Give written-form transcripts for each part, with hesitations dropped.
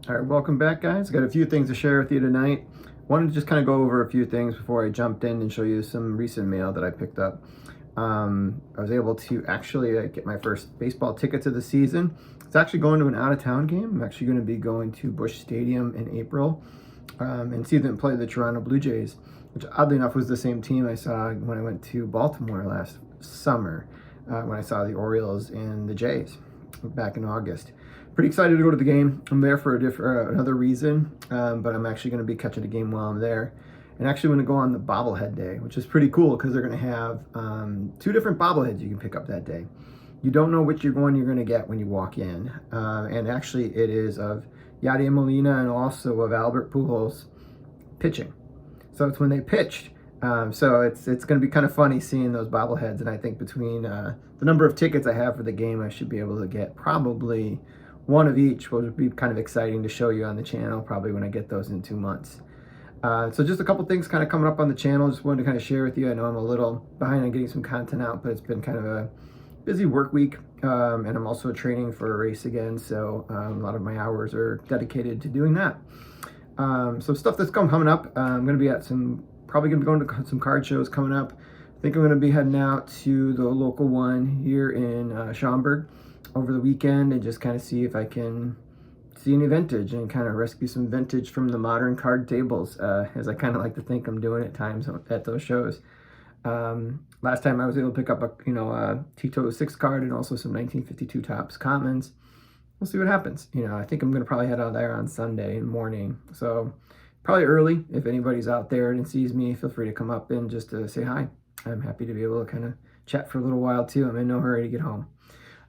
All right, welcome back, guys. Got a few things to share with you tonight. Wanted to just kind of go over a few things before I jumped in and show you some recent mail that I picked up. I was able to actually get my first baseball tickets of the season. It's actually going to an out-of-town game. I'm actually going to be going to Busch Stadium in April and see them play the Toronto Blue Jays, which oddly enough was the same team I saw when I went to Baltimore last summer, when I saw the Orioles and the Jays back in August. Pretty excited to go to the game. I'm there for another reason, but I'm actually going to be catching a game while I'm there. And actually going to go on the bobblehead day, which is pretty cool because they're going to have two different bobbleheads you can pick up that day. You don't know which one you're going to get when you walk in. And actually it is of Yadier Molina and also of Albert Pujols pitching. So it's when they pitched. So it's going to be kind of funny seeing those bobbleheads. And I think between the number of tickets I have for the game, I should be able to get probably one of each, which would be kind of exciting to show you on the channel probably when I get those in 2 months. So just a couple things kind of coming up on the channel. Just wanted to kind of share with you. I know I'm a little behind on getting some content out, but it's been kind of a busy work week. And I'm also training for a race again. So a lot of my hours are dedicated to doing that. So stuff that's coming up. I'm going to be at probably going to be going to some card shows coming up. I think I'm going to be heading out to the local one here in Schaumburg over the weekend and just kind of see if I can see any vintage and kind of rescue some vintage from the modern card tables, as I kind of like to think I'm doing at times at those shows. Last time I was able to pick up a Tito 6 card and also some 1952 Topps Commons. We'll see what happens. I think I'm going to probably head out there on Sunday morning. So probably early. If anybody's out there and sees me, feel free to come up and just say hi. I'm happy to be able to kind of chat for a little while too. I'm in no hurry to get home.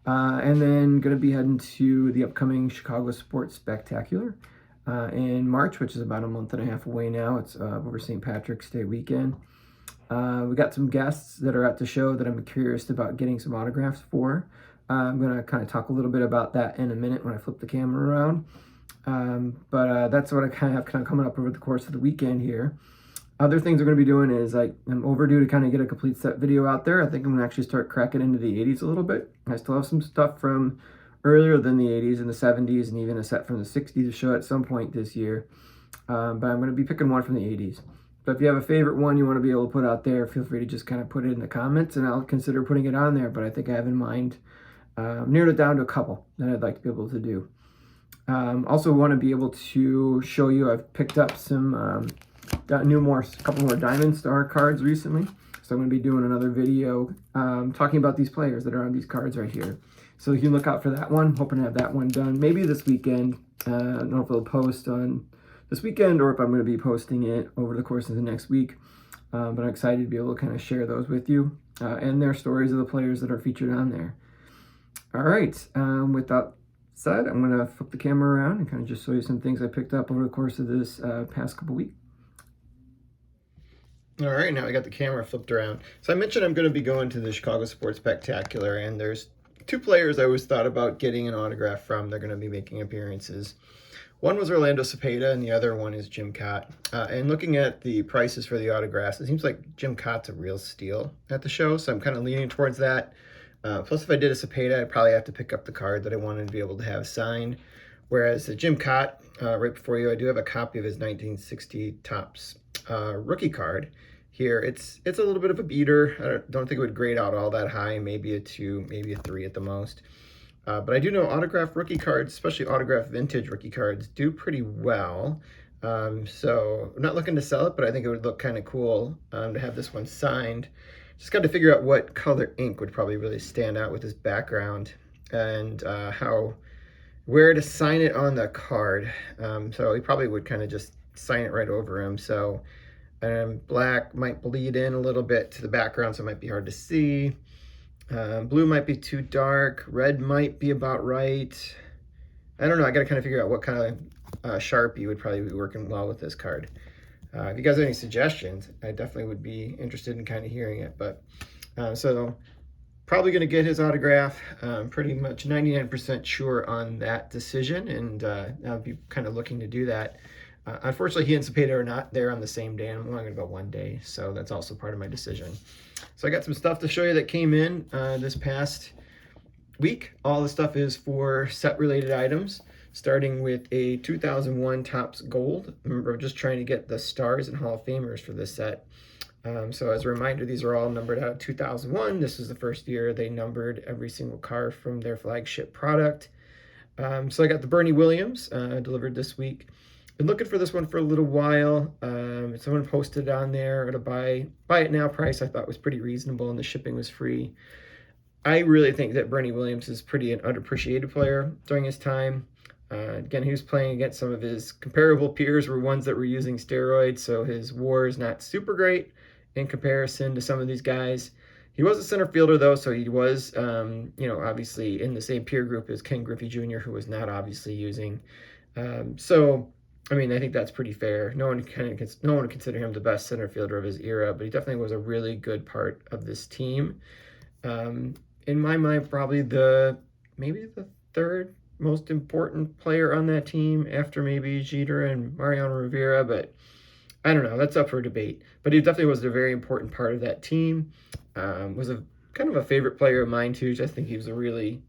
And then going to be heading to the upcoming Chicago Sports Spectacular in March, which is about a month and a half away now. It's over St. Patrick's Day weekend. We got some guests that are at the show that I'm curious about getting some autographs for. I'm going to kind of talk a little bit about that in a minute when I flip the camera around. But that's what I kind of have coming up over the course of the weekend here. Other things I'm going to be doing is I'm overdue to kind of get a complete set video out there. I think I'm going to actually start cracking into the 80s a little bit. I still have some stuff from earlier than the 80s and the 70s and even a set from the 60s to show at some point this year. But I'm going to be picking one from the 80s. But if you have a favorite one you want to be able to put out there, feel free to just kind of put it in the comments and I'll consider putting it on there. But I think I have in mind, narrowed it down to a couple that I'd like to be able to do. Also want to be able to show you I've picked up some couple more Diamond Star cards recently. So I'm going to be doing another video talking about these players that are on these cards right here. So you can look out for that one. Hoping to have that one done maybe this weekend. I don't know if it'll post on this weekend or if I'm going to be posting it over the course of the next week. But I'm excited to be able to kind of share those with you and their stories of the players that are featured on there. All right. With that said, I'm going to flip the camera around and kind of just show you some things I picked up over the course of this past couple weeks. All right, now I got the camera flipped around. So I mentioned I'm going to be going to the Chicago Sports Spectacular, and there's two players I always thought about getting an autograph from. They're going to be making appearances. One was Orlando Cepeda, and the other one is Jim Kaat. And looking at the prices for the autographs, it seems like Jim Kaat's a real steal at the show, so I'm kind of leaning towards that. Plus, if I did a Cepeda, I'd probably have to pick up the card that I wanted to be able to have signed. Whereas the Jim Kaat, right before you, I do have a copy of his 1960 Topps rookie card here. It's a little bit of a beater. I don't think it would grade out all that high, maybe a 2, maybe a 3 at the most. But I do know autographed rookie cards, especially autographed vintage rookie cards, do pretty well. So I'm not looking to sell it, but I think it would look kind of cool to have this one signed. Just got to figure out what color ink would probably really stand out with this background and where to sign it on the card. So he probably would kind of just sign it right over him. So black might bleed in a little bit to the background, so it might be hard to see. Blue might be too dark. Red might be about right. I don't know. I got to kind of figure out what kind of Sharpie would probably be working well with this card. If you guys have any suggestions, I definitely would be interested in kind of hearing it. But so probably going to get his autograph. Pretty much 99% sure on that decision, and I'll be kind of looking to do that. Unfortunately, he and Cepeda are not there on the same day. I'm only going to go one day, so that's also part of my decision. So I got some stuff to show you that came in this past week. All the stuff is for set-related items. starting with a 2001 Topps Gold. Remember, I'm just trying to get the stars and Hall of Famers for this set. So as a reminder, these are all numbered out of 2001. This is the first year they numbered every single car from their flagship product. So I got the Bernie Williams delivered this week. Been looking for this one for a little while. Someone posted on there at a buy it now price I thought was pretty reasonable, and the shipping was free. I really think that Bernie Williams is pretty an underappreciated player during his time. Again, he was playing against some of his comparable peers were ones that were using steroids, so his WAR is not super great in comparison to some of these guys. He was a center fielder, though, so he was, obviously in the same peer group as Ken Griffey Jr., who was not obviously using. I think that's pretty fair. No one would consider him the best center fielder of his era, but he definitely was a really good part of this team. In my mind, probably maybe the third most important player on that team after maybe Jeter and Mariano Rivera, but I don't know. That's up for debate. But he definitely was a very important part of that team. Was a kind of a favorite player of mine too. I think he was a really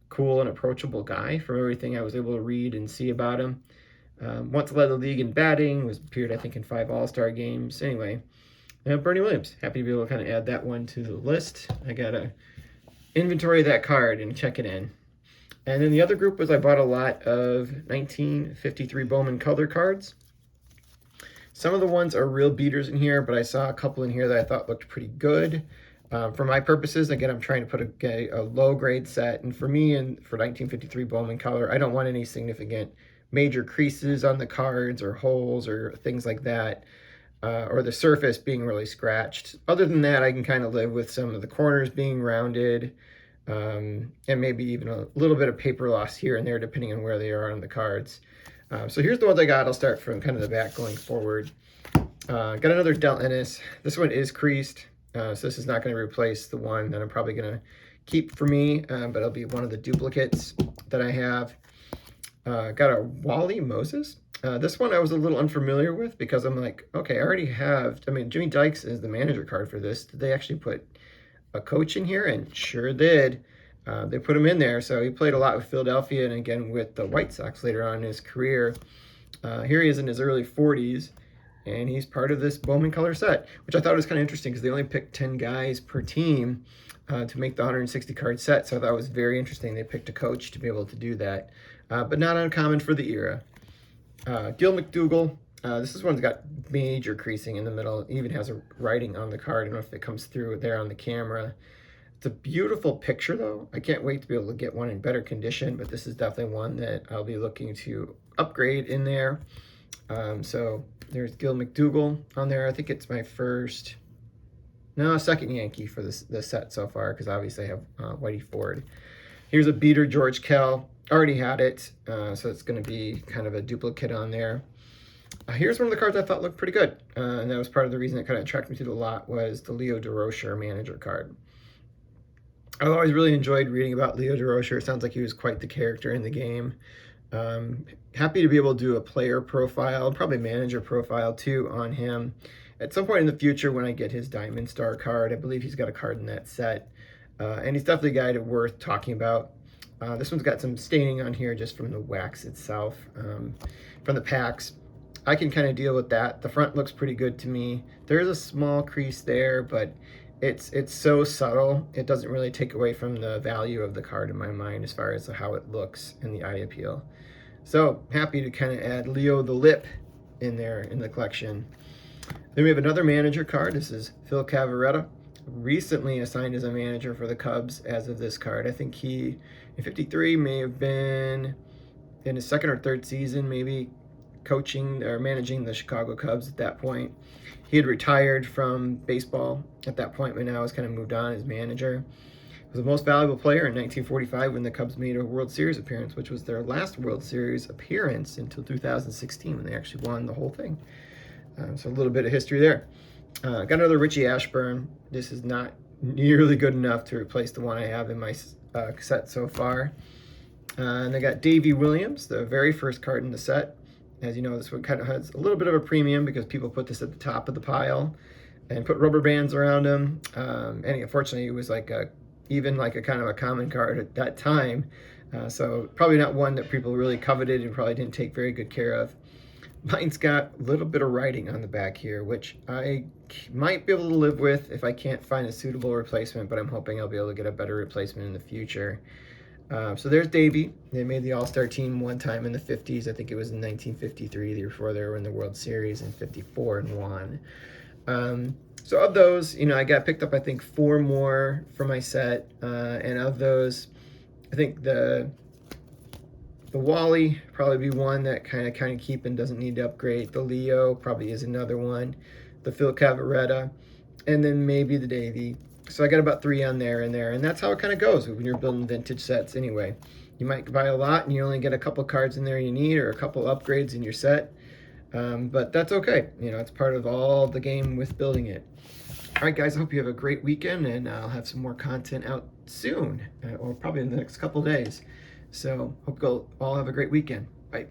cool and approachable guy from everything I was able to read and see about him. Once led the league in batting, appeared I think in 5 All-Star games. Anyway, Bernie Williams. Happy to be able to kind of add that one to the list. I gotta inventory that card and check it in. And then the other group was I bought a lot of 1953 Bowman color cards. Some of the ones are real beaters in here, but I saw a couple in here that I thought looked pretty good. For my purposes, again, I'm trying to put a low-grade set. And for me, and for 1953 Bowman color, I don't want any significant major creases on the cards or holes or things like that, or the surface being really scratched. Other than that, I can kind of live with some of the corners being rounded, and maybe even a little bit of paper loss here and there, depending on where they are on the cards. So here's the ones I got. I'll start from kind of the back going forward. Got another Del Ennis. This one is creased, so this is not going to replace the one that I'm probably going to keep for me, but it'll be one of the duplicates that I have. Got a Wally Moses. This one I was a little unfamiliar with because I'm like, okay, I already have, Jimmy Dykes is the manager card for this. Did they actually put a coach in here? And sure did. They put him in there. So he played a lot with Philadelphia and again with the White Sox later on in his career. Here he is in his early 40s, and he's part of this Bowman color set, which I thought was kind of interesting because they only picked 10 guys per team to make the 160 card set. So I thought it was very interesting. They picked a coach to be able to do that, but not uncommon for the era. Gil McDougall. This one's got major creasing in the middle. It even has a writing on the card. I don't know if it comes through there on the camera. It's a beautiful picture, though. I can't wait to be able to get one in better condition, but this is definitely one that I'll be looking to upgrade in there. So there's Gil McDougall on there. I think it's my second Yankee for this set so far, because obviously I have Whitey Ford. Here's a beater, George Kell. Already had it, so it's going to be kind of a duplicate on there. Here's one of the cards I thought looked pretty good, and that was part of the reason it kind of attracted me to the lot was the Leo DeRocher manager card. I've always really enjoyed reading about Leo DeRocher. It sounds like he was quite the character in the game. Happy to be able to do a player profile, probably manager profile too, on him. At some point in the future when I get his Diamond Star card, I believe he's got a card in that set. And he's definitely a guy worth talking about. This one's got some staining on here just from the wax itself, from the packs. I can kind of deal with that. The front looks pretty good to me. There is a small crease there, but it's so subtle, it doesn't really take away from the value of the card in my mind as far as how it looks and the eye appeal. So happy to kind of add Leo the Lip in there in the collection. Then we have another manager card. This is Phil Cavarretta, recently assigned as a manager for the Cubs as of this card. I think he, in 53, may have been in his second or third season, maybe coaching or managing the Chicago Cubs at that point. He had retired from baseball at that point, but now has kind of moved on as manager. He was the most valuable player in 1945 when the Cubs made a World Series appearance, which was their last World Series appearance until 2016 when they actually won the whole thing. So a little bit of history there. Got another Richie Ashburn. This is not nearly good enough to replace the one I have in my set so far. And I got Davey Williams, the very first card in the set. As you know, this one kind of has a little bit of a premium because people put this at the top of the pile and put rubber bands around him. And unfortunately, it was like a even like a kind of a common card at that time. So probably not one that people really coveted and probably didn't take very good care of. Mine's got a little bit of writing on the back here, which I might be able to live with if I can't find a suitable replacement, but I'm hoping I'll be able to get a better replacement in the future. So there's Davey. They made the All-Star team one time in the 50s. I think it was in 1953. The year before they were in the World Series in 54 and won. So of those, I got picked up, I think, 4 more for my set. And of those, I think the Wally probably be one that kind of keep and doesn't need to upgrade. The Leo probably is another one. The Phil Cavaretta, and then maybe the Davey. So I got about 3 on there and that's how it kind of goes when you're building vintage sets anyway. You might buy a lot and you only get a couple cards in there you need or a couple upgrades in your set. But that's okay. It's part of all the game with building it. All right, guys, I hope you have a great weekend, and I'll have some more content out soon, or probably in the next couple days. So hope you all have a great weekend. Bye.